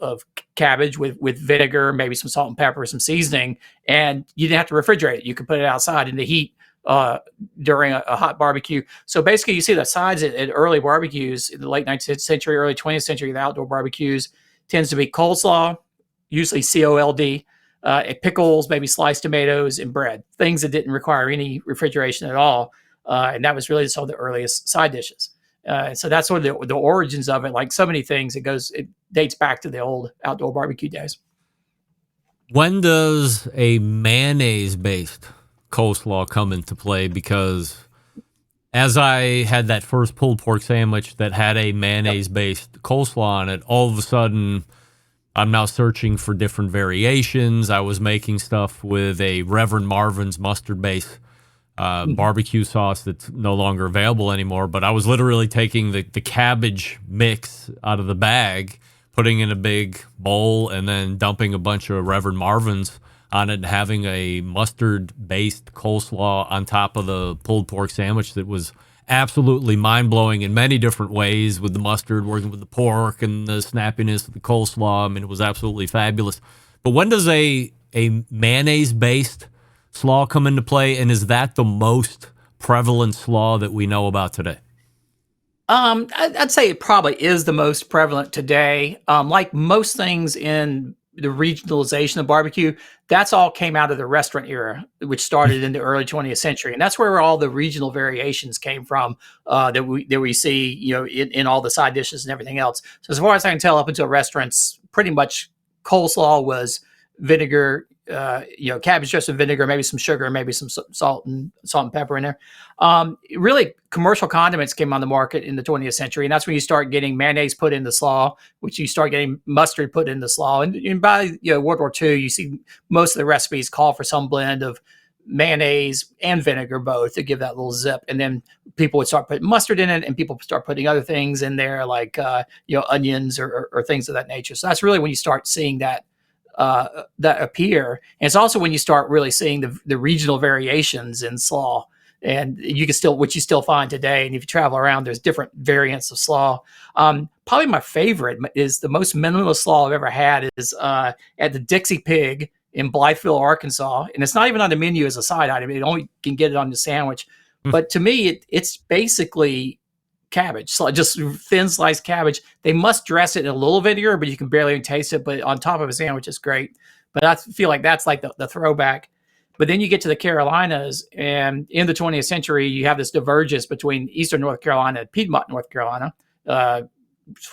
cabbage with vinegar, maybe some salt and pepper, some seasoning, and you didn't have to refrigerate it. You could put it outside in the heat during a hot barbecue. So basically, you see the sides at early barbecues in the late 19th century, early 20th century, the outdoor barbecues tends to be coleslaw, usually C-O-L-D, pickles, maybe sliced tomatoes, and bread, things that didn't require any refrigeration at all. And that was really some of the earliest side dishes. So that's sort of the origins of it. Like so many things, it dates back to the old outdoor barbecue days. When does a mayonnaise-based coleslaw come into play? Because as I had that first pulled pork sandwich that had a mayonnaise-based coleslaw on it, all of a sudden I'm now searching for different variations. I was making stuff with a Reverend Marvin's mustard-based barbecue sauce that's no longer available anymore. But I was literally taking the cabbage mix out of the bag, putting in a big bowl, and then dumping a bunch of Reverend Marvin's on it and having a mustard-based coleslaw on top of the pulled pork sandwich that was absolutely mind-blowing in many different ways, with the mustard working with the pork and the snappiness of the coleslaw. I mean, it was absolutely fabulous. But when does a mayonnaise-based slaw come into play, and is that the most prevalent slaw that we know about today? I'd say it probably is the most prevalent today. Like most things in the regionalization of barbecue, that's all came out of the restaurant era, which started in the early 20th century, and that's where all the regional variations came from that we see, in all the side dishes and everything else. So as far as I can tell, up until restaurants, pretty much coleslaw was vinegar, cabbage dressing vinegar, maybe some sugar, maybe some salt and pepper in there. Really, commercial condiments came on the market in the 20th century, and that's when you start getting mayonnaise put in the slaw, which you start getting mustard put in the slaw. And by World War II, you see most of the recipes call for some blend of mayonnaise and vinegar both to give that little zip. And then people would start putting mustard in it, and people start putting other things in there like onions or things of that nature. So that's really when you start seeing that appear. And it's also when you start really seeing the regional variations in slaw, and you still find today. And if you travel around, there's different variants of slaw. Probably my favorite is the most minimalist slaw I've ever had is at the Dixie Pig in Blytheville, Arkansas. And it's not even on the menu as a side item. It only can get it on the sandwich. But to me, it's basically cabbage, so just thin sliced cabbage. They must dress it in a little vinegar, but you can barely even taste it. But on top of a sandwich, it's great. But I feel like that's like the throwback. But then you get to the Carolinas, and in the 20th century, you have this divergence between Eastern North Carolina and Piedmont, North Carolina.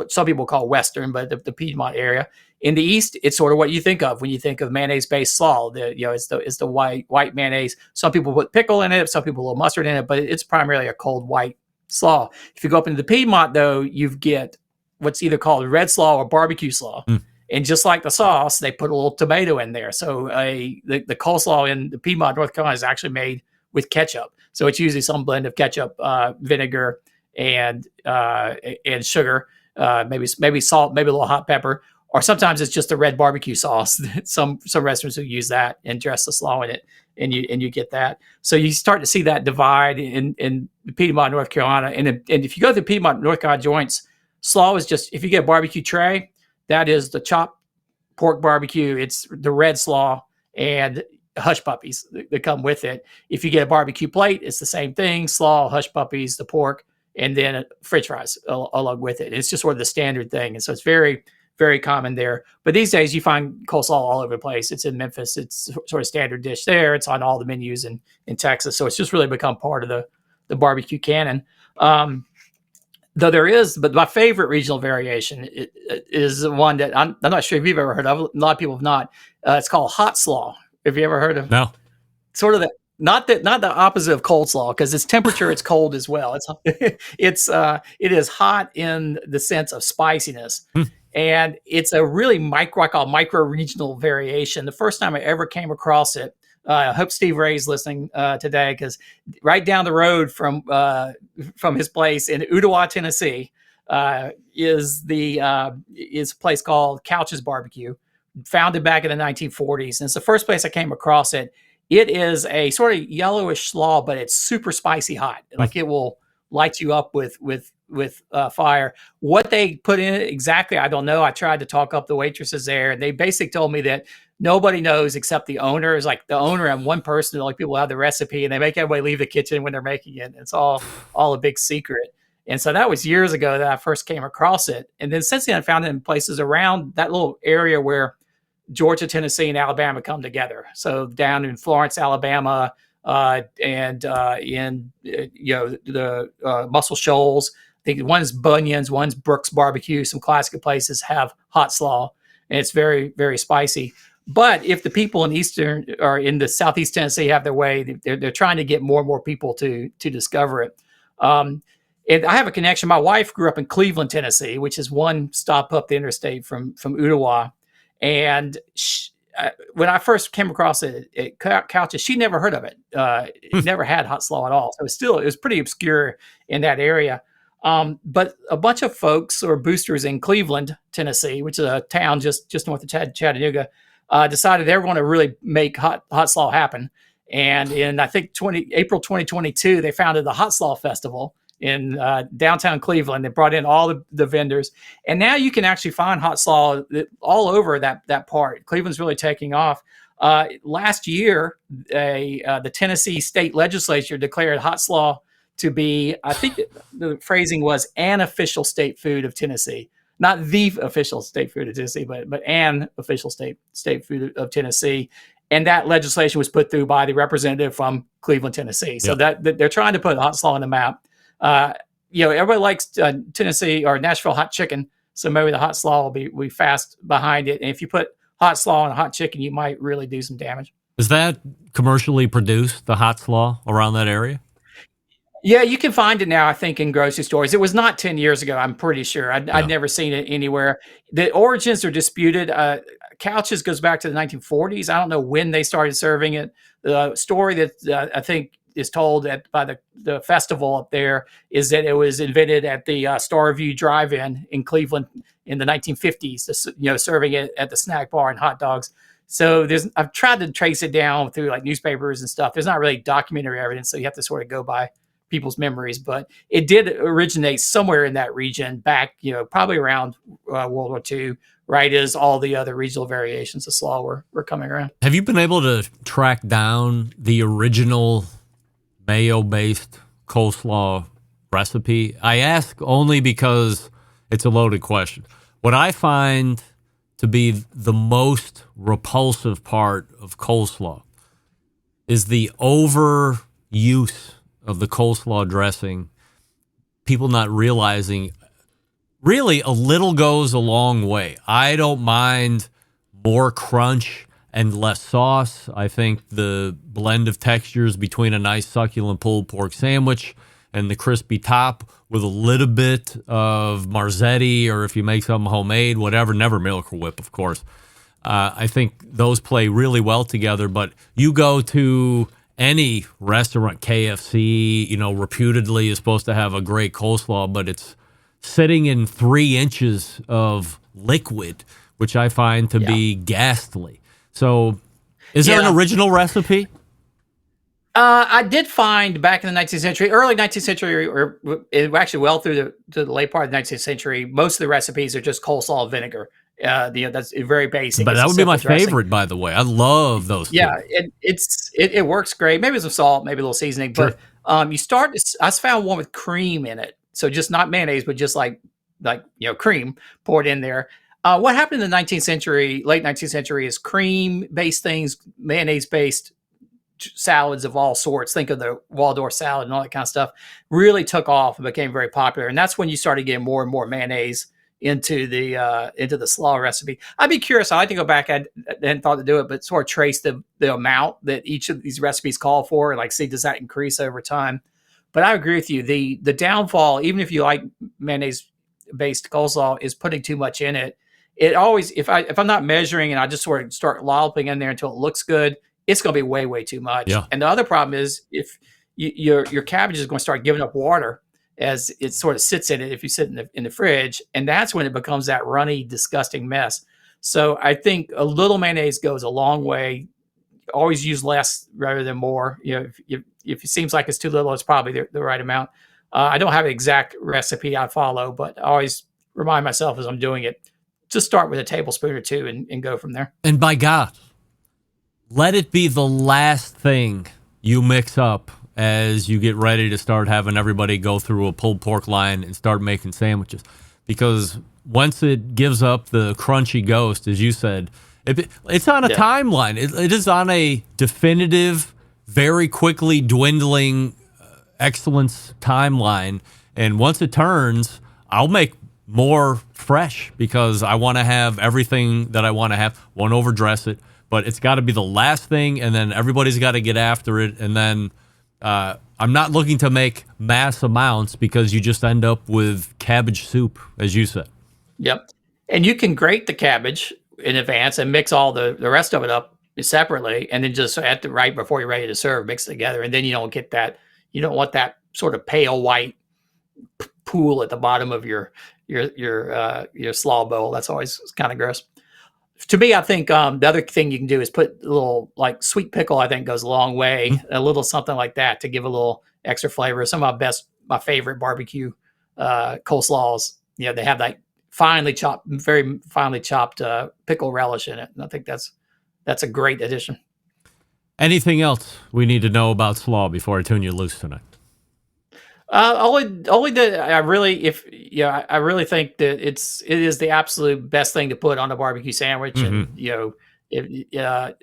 Some people call Western, but the Piedmont area. In the East, it's sort of what you think of when you think of mayonnaise-based slaw. It's the white mayonnaise. Some people put pickle in it, some people put mustard in it, but it's primarily a cold white slaw. If you go up into the Piedmont, though, you get what's either called red slaw or barbecue slaw. And just like the sauce, they put a little tomato in there. So the coleslaw in the Piedmont, North Carolina is actually made with ketchup. So it's usually some blend of ketchup, vinegar, and sugar, maybe salt, maybe a little hot pepper. Or sometimes it's just a red barbecue sauce. Some restaurants will use that and dress the slaw in it, and you get that. So you start to see that divide in Piedmont, North Carolina. And if you go to the Piedmont, North Carolina joints, slaw is just, if you get a barbecue tray, that is the chopped pork barbecue. It's the red slaw and hush puppies that come with it. If you get a barbecue plate, it's the same thing: slaw, hush puppies, the pork, and then French fries along with it. It's just sort of the standard thing, and so it's very, very common there. But these days, you find coleslaw all over the place. It's in Memphis. It's sort of standard dish there. It's on all the menus in Texas. So it's just really become part of the barbecue canon. Though there is, but my favorite regional variation is one that I'm not sure if you've ever heard of. A lot of people have not. It's called hot slaw. Have you ever heard of? No. Sort of the not the opposite of cold slaw, because its temperature, it's cold as well. It is hot in the sense of spiciness. And it's a really micro regional variation. The first time I ever came across it, I hope Steve Ray's listening today, because right down the road from his place in Ottawa, Tennessee, is a place called Couch's Barbecue, founded back in the 1940s. And it's the first place I came across it. It is a sort of yellowish slaw, but it's super spicy hot. Like it will light you up with fire. What they put in it exactly, I don't know. I tried to talk up the waitresses there. They basically told me that nobody knows except the owner. Is like the owner and one person. Like people have the recipe, and they make everybody leave the kitchen when they're making it. It's all a big secret. And so that was years ago that I first came across it. And then since then, I found it in places around that little area where Georgia, Tennessee, and Alabama come together. So down in Florence, Alabama, and in the Muscle Shoals. I think one's Bunyan's, one's Brooks Barbecue. Some classic places have hot slaw, and it's very, very spicy. But if the people in Eastern or in the Southeast Tennessee have their way, they're trying to get more and more people to discover it. And I have a connection. My wife grew up in Cleveland, Tennessee, which is one stop up the interstate from Ottawa. And when I first came across it at Couch's, she never heard of it. Never had hot slaw at all. So it was pretty obscure in that area. But a bunch of folks or boosters in Cleveland, Tennessee, which is a town just north of Chattanooga, decided they were going to really make hot slaw happen. And in, I think, April 2022, they founded the Hot Slaw Festival in downtown Cleveland. They brought in all the vendors. And now you can actually find hot slaw all over that part. Cleveland's really taking off. Last year, the Tennessee state legislature declared hot slaw to be, I think the phrasing was, an official state food of Tennessee. not the official state food of Tennessee, but an official state food of Tennessee. And that legislation was put through by the representative from Cleveland, Tennessee. So that they're trying to put hot slaw on the map. Everybody likes Tennessee or Nashville hot chicken, so maybe the hot slaw will be fast behind it. And if you put hot slaw on a hot chicken, you might really do some damage. Is that commercially produced, the hot slaw, around that area? Yeah, you can find it now, I think, in grocery stores. It was not 10 years ago, I'm pretty sure. I'd never seen it anywhere. The origins are disputed. Couches goes back to the 1940s. I don't know when they started serving it. The story that I think is told by the festival up there is that it was invented at the Starview Drive-In in Cleveland in the 1950s, serving it at the snack bar and hot dogs. So I've tried to trace it down through like newspapers and stuff. There's not really documentary evidence, so you have to sort of go by people's memories, but it did originate somewhere in that region back, probably around World War II, right as all the other regional variations of slaw were coming around. Have you been able to track down the original mayo-based coleslaw recipe? I ask only because it's a loaded question. What I find to be the most repulsive part of coleslaw is the overuse of the coleslaw dressing, people not realizing really a little goes a long way. I don't mind more crunch and less sauce. I think the blend of textures between a nice succulent pulled pork sandwich and the crispy top with a little bit of Marzetti, or if you make something homemade, whatever, never Milk or Whip, of course. I think those play really well together, but you go to any restaurant, KFC, reputedly is supposed to have a great coleslaw, but it's sitting in 3 inches of liquid, which I find to be ghastly. So is there an original recipe? I did find back in the 19th century, early 19th century, or actually well through the late part of the 19th century, most of the recipes are just coleslaw vinegar. That's very basic. But that would be my favorite, by the way. I love those. Yeah, it works great. Maybe some salt, maybe a little seasoning. Sure. But I found one with cream in it, so just not mayonnaise, but just like cream poured in there. What happened in the 19th century, late 19th century, is cream-based things, mayonnaise-based salads of all sorts. Think of the Waldorf salad and all that kind of stuff. Really took off and became very popular, and that's when you started getting more and more mayonnaise into the slaw recipe. I'd be curious. I like to go back. I hadn't thought to do it, but sort of trace the amount that each of these recipes call for, and see, does that increase over time? But I agree with you. The downfall, even if you like mayonnaise based coleslaw, is putting too much in it. It always, if I'm not measuring and I just sort of start lolloping in there until it looks good, it's going to be way, way too much. Yeah. And the other problem is if your cabbage is going to start giving up water as it sort of sits in it if you sit in the fridge, and that's when it becomes that runny, disgusting mess. So I think a little mayonnaise goes a long way. Always use less rather than more. If it seems like it's too little, it's probably the right amount. I don't have an exact recipe I follow, but I always remind myself as I'm doing it, just start with a tablespoon or two and go from there. And by God, let it be the last thing you mix up as you get ready to start having everybody go through a pulled pork line and start making sandwiches. Because once it gives up the crunchy ghost, as you said, it's on a timeline. It is on a definitive, very quickly dwindling excellence timeline. And once it turns, I'll make more fresh because I want to have everything that I want to have. Won't overdress it, but it's got to be the last thing, and then everybody's got to get after it, and then I'm not looking to make mass amounts because you just end up with cabbage soup, as you said. Yep. And you can grate the cabbage in advance and mix all the rest of it up separately, and then just right before you're ready to serve, mix it together. And then you don't get that, you don't want that sort of pale white pool at the bottom of your slaw bowl. That's always kind of gross. To me, I think the other thing you can do is put a little sweet pickle. I think goes a long way. Mm-hmm. A little something like that to give a little extra flavor. Some of my favorite barbecue coleslaws. They have that very finely chopped pickle relish in it, and I think that's a great addition. Anything else we need to know about slaw before I tune you loose tonight? Only that I really, I really think that it is the absolute best thing to put on a barbecue sandwich, and if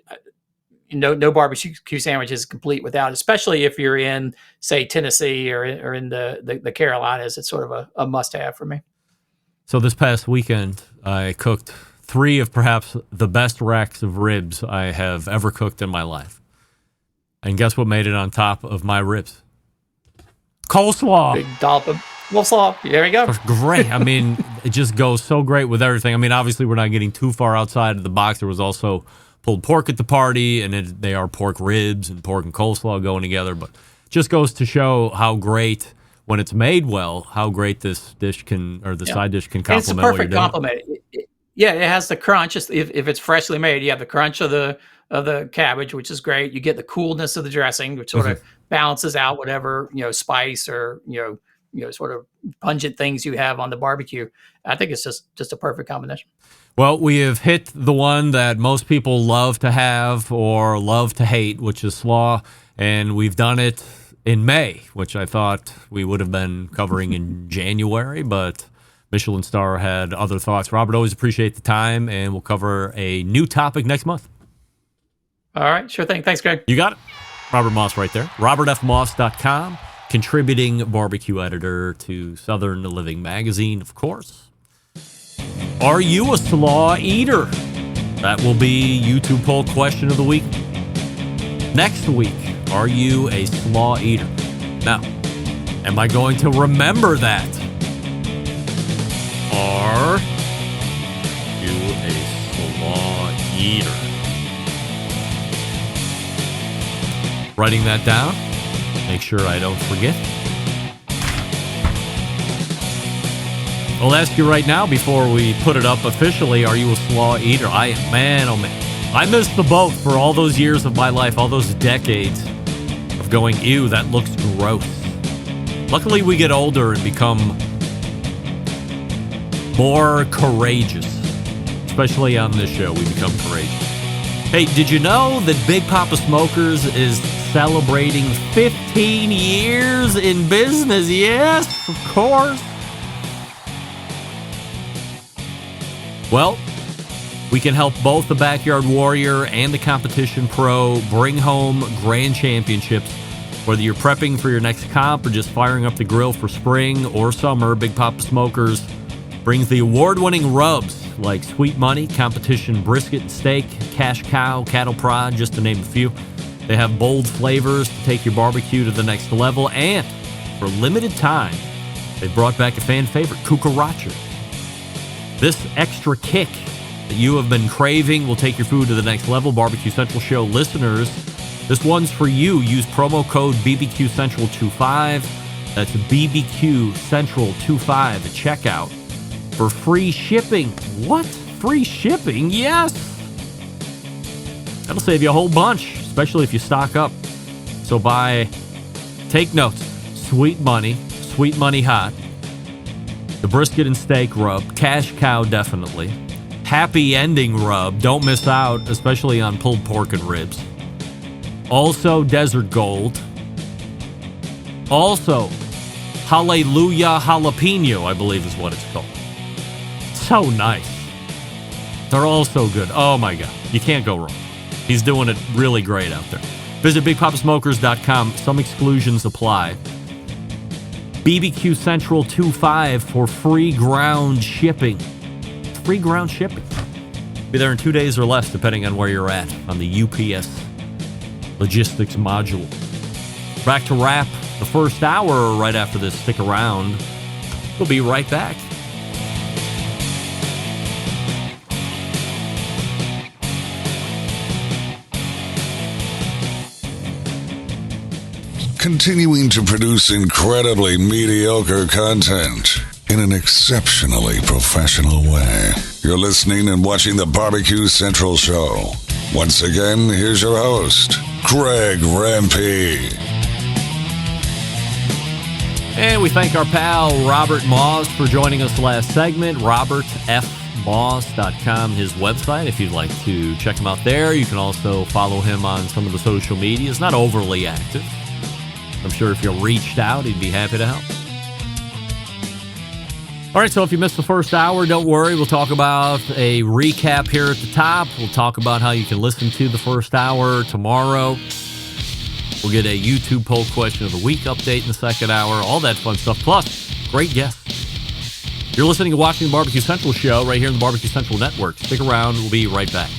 no barbecue sandwich is complete without, especially if you're in, say, Tennessee or in the Carolinas. It's sort of a must have for me. So this past weekend, I cooked 3 of perhaps the best racks of ribs I have ever cooked in my life. And guess what made it on top of my ribs? Coleslaw. Big dollop of coleslaw. There you go. Great. I mean, it just goes so great with everything. I mean, obviously, we're not getting too far outside of the box. There was also pulled pork at the party, and they are pork ribs and pork and coleslaw going together. But just goes to show how great, when it's made well, how great this dish can, or the side dish can complement. It's a perfect complement. It has the crunch. If it's freshly made, you have the crunch of the cabbage, which is great. You get the coolness of the dressing, which sort of balances out whatever spice or sort of pungent things you have on the barbecue. I think it's just a perfect combination. Well, we have hit the one that most people love to have or love to hate, which is slaw, and we've done it in May, which I thought we would have been covering in January, but Michelin Star had other thoughts. Robert, always appreciate the time, and we'll cover a new topic next month. All right, sure thing. Thanks, Greg. You got it. Robert Moss right there. RobertFMoss.com, contributing barbecue editor to Southern Living Magazine, of course. Are you a slaw eater? That will be YouTube poll question of the week. Next week, are you a slaw eater? Now, am I going to remember that? Are you a slaw eater? Writing that down. Make sure I don't forget. I'll ask you right now before we put it up officially, are you a slaw eater? Man, oh man. I missed the boat for all those years of my life, all those decades of going, ew, that looks gross. Luckily, we get older and become more courageous. Especially on this show, we become courageous. Hey, did you know that Big Papa Smokers is celebrating 15 years in business? Yes, of course. Well, we can help both the Backyard Warrior and the Competition Pro bring home grand championships. Whether you're prepping for your next comp or just firing up the grill for spring or summer, Big Papa Smokers brings the award-winning rubs like Sweet Money, Competition Brisket and Steak, Cash Cow, Cattle Prod, just to name a few. They have bold flavors to take your barbecue to the next level, and for limited time, they brought back a fan favorite, Cucaracha. This extra kick that you have been craving will take your food to the next level. Barbecue Central Show listeners, this one's for you. Use promo code BBQ Central 25. That's BBQ Central 25 at checkout for free shipping. What? Free shipping? Yes. That'll save you a whole bunch, especially if you stock up. So take notes. Sweet Money Hot, the Brisket and Steak Rub, Cash Cow definitely, Happy Ending Rub, don't miss out, especially on pulled pork and ribs. Also Desert Gold. Also Hallelujah Jalapeno, I believe is what it's called. So nice. They're all so good. Oh my God, you can't go wrong. He's doing it really great out there. Visit BigPapaSmokers.com. Some exclusions apply. BBQ Central 25 for free ground shipping. Free ground shipping. Be there in 2 days or less, depending on where you're at on the UPS logistics module. Back to wrap the first hour right after this. Stick around. We'll be right back. Continuing to produce incredibly mediocre content in an exceptionally professional way. You're listening and watching the Barbecue Central Show. Once again, here's your host, Greg Rempe. And we thank our pal Robert Moss for joining us last segment. RobertFMoss.com, his website, if you'd like to check him out there. You can also follow him on some of the social medias. Not overly active. I'm sure if you reached out, he'd be happy to help. All right, so if you missed the first hour, don't worry. We'll talk about a recap here at the top. We'll talk about how you can listen to the first hour tomorrow. We'll get a YouTube poll question of the week update in the second hour, all that fun stuff, plus great guests. You're listening to watching the Barbecue Central show right here in the Barbecue Central Network. Stick around. We'll be right back.